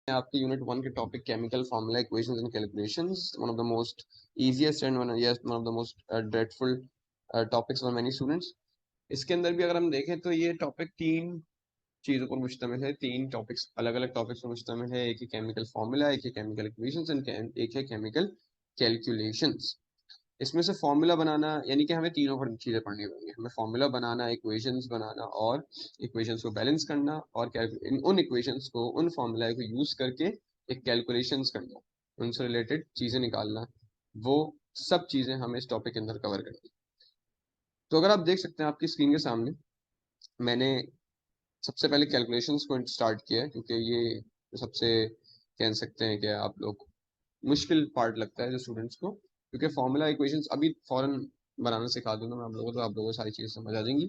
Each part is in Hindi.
आपके यूनिट 1 के topic chemical formula equations and calculations, one of the most easiest and one of the most dreadful topics for many students. इसके अंदर भी अगर हम देखें तो ये टॉपिक तीन चीजों पर मुश्तमिल है, तीन टॉपिक्स अलग अलग टॉपिक्स पर मुश्तमिल है। एक है केमिकल फार्मूला, एक है केमिकल इक्वेशंस एंड एक है केमिकल कैलकुलेशंस। इसमें से फॉर्मूला बनाना यानी कि हमें तीनों पर चीजें पढ़नी होंगी। हमें फॉर्मूला बनाना, इक्वेशंस बनाना और इक्वेशंस को बैलेंस करना और उन इक्वेशंस को, उन फॉर्मूला को यूज करके एक कैलकुलेशंस करना, उनसे रिलेटेड चीजें निकालना, वो सब चीजें हमें इस टॉपिक के अंदर कवर करनी। तो अगर आप देख सकते हैं आपकी स्क्रीन के सामने, मैंने सबसे पहले कैलकुलेशंस को स्टार्ट किया है क्योंकि ये सबसे कह सकते हैं कि आप लोग मुश्किल पार्ट लगता है जो स्टूडेंट्स को, क्योंकि फॉर्मूला इक्वेशंस अभी फॉरन बनाना सिखा दूंगा मैं आप लोगों को, तो आप लोगों को सारी चीजें समझ आ जाएंगी।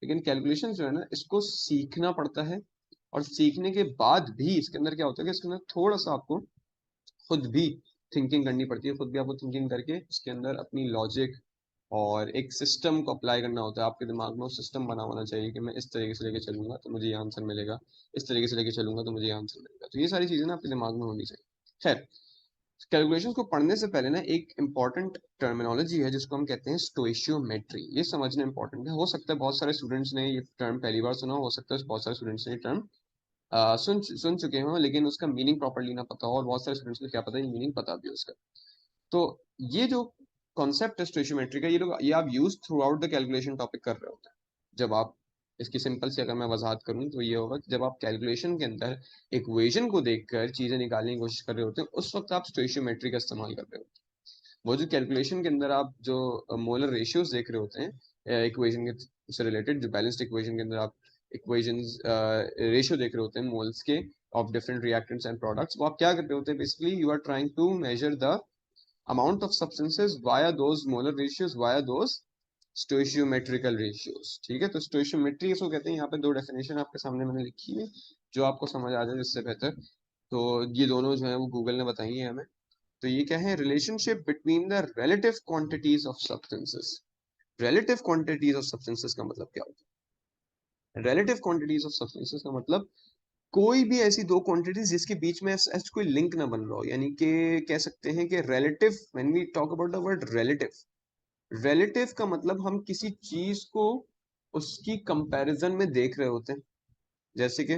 लेकिन कैलकुलेशंस जो है ना, इसको सीखना पड़ता है। और सीखने के बाद भी इसके अंदर क्या होता है कि इसके अंदर थोड़ा सा आपको खुद भी थिंकिंग करनी पड़ती है। खुद भी आपको थिंकिंग करके इसके अंदर अपनी लॉजिक और एक सिस्टम को अप्लाई करना होता है। आपके दिमाग में वो सिस्टम बना होना चाहिए कि मैं इस तरीके से लेके चलूंगा तो मुझे ये आंसर मिलेगा, इस तरीके से लेके चलूंगा तो मुझे ये आंसर मिलेगा। तो ये सारी चीजें ना आपके दिमाग में होनी चाहिए। खैर, कैलकुलेशंस को पढ़ने से पहले ना एक इंपॉर्टेंट टर्मिनोलॉजी है जिसको हम कहते हैं स्टोइशियोमेट्री। ये समझना इंपॉर्टेंट है। हो सकता है बहुत सारे स्टूडेंट्स ने ये टर्म पहली बार सुना हो सकता है बहुत सारे स्टूडेंट्स ने ये टर्म सुन चुके हों, लेकिन उसका मीनिंग प्रॉपर्ली ना पता हो, और बहुत सारे स्टूडेंट्स को क्या पता है मीनिंग पता भी है उसका। तो ये जो कॉन्सेप्ट है स्टोइशियोमेट्री का, ये आप use through out the calculation topic कर रहे होते हैं। जब आप इसकी सिंपल से अगर मैं वजाहत करूं तो ये होगा कि जब आप कैलकुलेशन के अंदर इक्वेशन को देखकर चीजें निकालने की कोशिश कर रहे होते हैं, उस वक्त आप स्टोइशियोमेट्री का इस्तेमाल कर रहे होते हैं। वो जो कैलकुलेशन के अंदर आप जो मोलर रेशियोज देख रहे होते हैं इक्वेशन के से रिलेटेड, जो बैलेंस्ड इक्वेशन के अंदर आप इक्वेशंस रेशियो देख रहे होते हैं मोल्स के of different reactants and products, वो आप क्या कर रहे होते हैं? Basically you are trying to measure the amount of substances via those molar ratios, via those stoichiometrical ratios। ठीक है, तो स्टोइशियोमेट्री इसको कहते हैं। यहाँ पे दो डेफिनेशन आपके सामने मैंने लिखी है, जो आपको समझ आ जाए जिससे बेहतर। तो ये दोनों जो है वो गूगल ने बताई है हमें। तो ये क्या है? Relationship between the relative quantities of substances. Relative quantities of substances का मतलब क्या होता है? रिलेटिव क्वांटिटीज ऑफ सब्सटेंसेस का मतलब कोई भी ऐसी दो क्वांटिटीज जिसके बीच में ऐसा कोई लिंक ना बन रहा हो। यानी कि कह सकते हैं कि relative, when we talk about the word relative, relative का मतलब हम किसी चीज को उसकी कंपैरिजन में देख रहे होते हैं। जैसे कि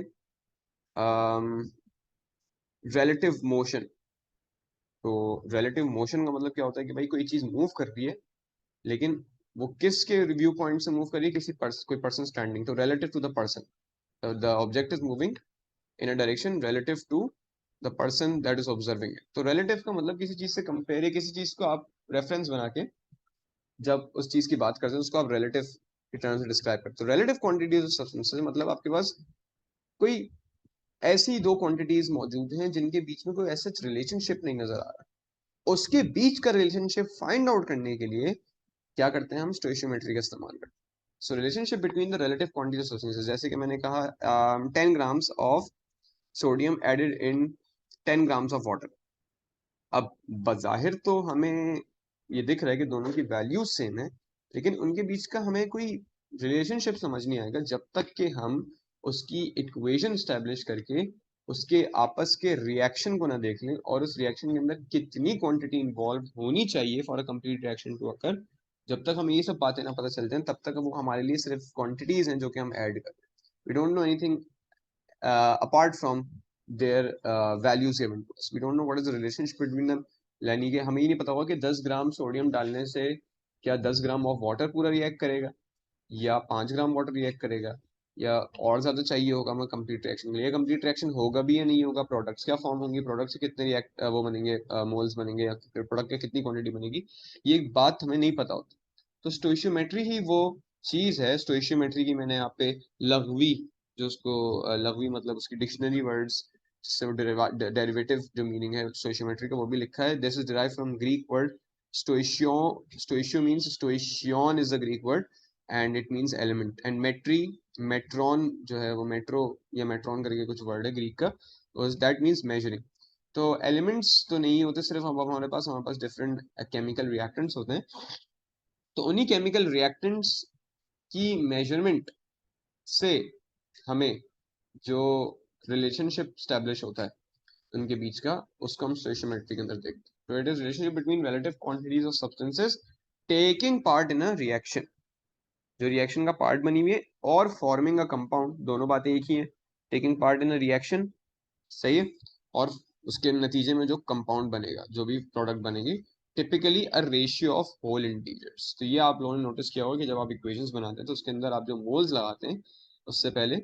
रिलेटिव मोशन। तो रिलेटिव मोशन का मतलब क्या होता है कि भाई कोई चीज मूव कर रही है, लेकिन वो किसके रिव्यू पॉइंट से मूव कर रही है? कोई पर्सन स्टैंडिंग, तो relative to the person. The object is moving in a direction relative to the person that is observing it. तो रिलेटिव का मतलब किसी चीज से कंपेयर है, किसी चीज को आप रेफरेंस बना के जब उस चीज की बात करते हैं उसको आप रिलेटिव की टर्म से डिस्क्राइब करते हो। रिलेटिव क्वांटिटीज ऑफ सब्सटेंसेस मतलब आपके पास कोई ऐसी दो क्वांटिटीज मौजूद हैं जिनके बीच में कोई ऐसा रिलेशनशिप नहीं नजर आ रहा। उसके बीच का रिलेशनशिप फाइंड आउट करने के लिए क्या करते हैं? हम स्टोइशियोमेट्री का इस्तेमाल करते हैं। So relationship between the relative quantities of substances, जैसे कि मैंने कहा 10 grams of sodium added in 10 grams of water. अब बजाहिर तो हमें ये दिख रहा है कि दोनों की वैल्यूज सेम है, लेकिन उनके बीच का हमें कोई रिलेशनशिप समझ नहीं आएगा जब तक कि हम उसकी इक्वेशन स्टैब्लिश करके उसके आपस के रिएक्शन को ना देख लें, और उस रिएक्शन के अंदर कितनी क्वांटिटी इन्वॉल्व होनी चाहिए for a complete reaction to occur. जब तक हमें ये सब बातें ना पता चलते हैं तब तक वो हमारे लिए सिर्फ क्वांटिटीज हैं जो कि हम ऐड कर रहे हैं। We don't know anything apart from their values given to us. We don't know what is the relationship between them। यानी कि हमें ये नहीं पता होगा कि 10 ग्राम सोडियम डालने से क्या 10 ग्राम ऑफ वाटर पूरा रिएक्ट करेगा, या 5 ग्राम वाटर रिएक्ट करेगा, या और ज्यादा चाहिए होगा हमें कंप्लीट रिएक्शन के लिए। कंप्लीट रिएक्शन होगा भी या नहीं होगा, प्रोडक्ट्स क्या फॉर्म होंगी, प्रोडक्ट से कितने रिएक्ट वो बनेंगे, मोल्स बनेंगे, या फिर प्रोडक्ट की कितनी क्वांटिटी बनेगी, ये बात हमें नहीं पता होती। तो स्टोइशियोमेट्री ही वो चीज है। स्टोइशियोमेट्री की मैंने यहाँ पे लघवी, जो उसको लघवी मतलब उसकी डिक्शनरी वर्ड्स जिससे वो डेरिवेटिव जो मीनिंग है स्टोइशियोमेट्री का वो भी लिखा है। This is derive from Greek word stoichio. Stoichio means, stoicheion is the Greek word and it means element, and metry, metron जो है वो मेट्रो या मेट्रॉन करके कुछ वर्ड है ग्रीक का, दैट मींस मेजरिंग। तो एलिमेंट्स तो नहीं होते सिर्फ हमारे पास डिफरेंट केमिकल रिएक्टेंट्स होते हैं। तो उन्हीं केमिकल रिएक्टेंट्स की मेजरमेंट से हमें जो रिलेशनशिप स्टैब्लिश होता है उनके बीच का, उसको हम स्टोइशियोमेट्री के अंदर देखते हैं। तो it is relationship between relative quantities of substances taking part in a reaction, जो रिएक्शन का पार्ट बनी हुई है, और फॉर्मिंग अ कंपाउंड, दोनों बातें एक ही है। Taking part in a reaction, सही है, और उसके नतीजे में जो कंपाउंड बनेगा, जो भी प्रोडक्ट बनेगी, typically a ratio of whole integers. तो ये आप लोगों ने नोटिस किया होगा कि जब आप इक्वेशंस बनाते हैं तो उसके अंदर आप जो मोल्स लगाते हैं उससे पहले,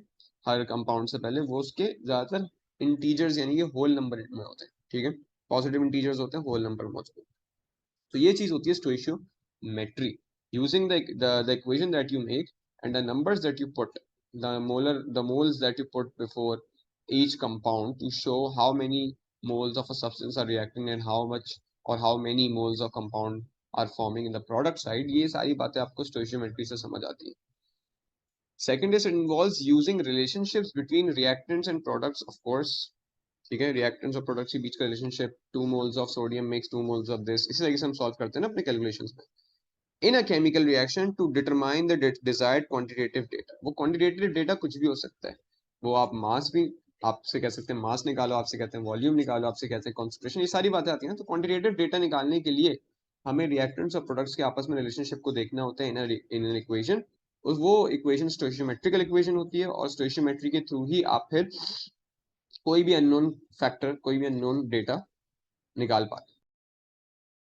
हर कंपाउंड से पहले, वो उसके ज्यादातर इंटीजर्स यानी कि होल नंबर में होते हैं, ठीक है, पॉजिटिव इंटीजर्स होते हैं, होल नंबर में होते हैं। तो ये चीज होती है stoichiometry, using the equation that you make and the numbers that you put, the moles that you put before each compound to show how many moles of a substance are reacting and how much or how many moles of compound are forming in the product side। ये सारी बातें आपको स्टोइशियोमेट्री से समझ आती है। Second is, it involves using relationships between reactants and products, of course, ठीक है, रिएक्टेंट्स और प्रोडक्ट्स के बीच का relationship, 2 moles of sodium makes 2 moles of this, इसी तरीके से हम सॉल्व करते हैं ना अपने कैलकुलेशंस में। In a chemical reaction to determine the desired quantitative data, वो क्वांटिटेटिव डेटा कुछ भी हो सकता है, वो आप मास भी, आपसे कह सकते हैं मास निकालो, आपसे कहते हैं वॉल्यूम निकालो, आपसे कहते हैं कॉन्सेंट्रेशन, ये सारी बातें आती हैं ना। तो क्वांटिटेटिव डेटा निकालने के लिए हमें रिएक्टेंट्स और प्रोडक्ट्स के आपस में रिलेशनशिप को देखना होता है इन एन इक्वेशन, और वो इक्वेशन स्टोइशियोमेट्रिकल इक्वेशन होती है, और स्टोइशियोमेट्री के थ्रू ही आप फिर कोई भी अननोन फैक्टर, कोई भी अननोन डेटा निकाल पाते।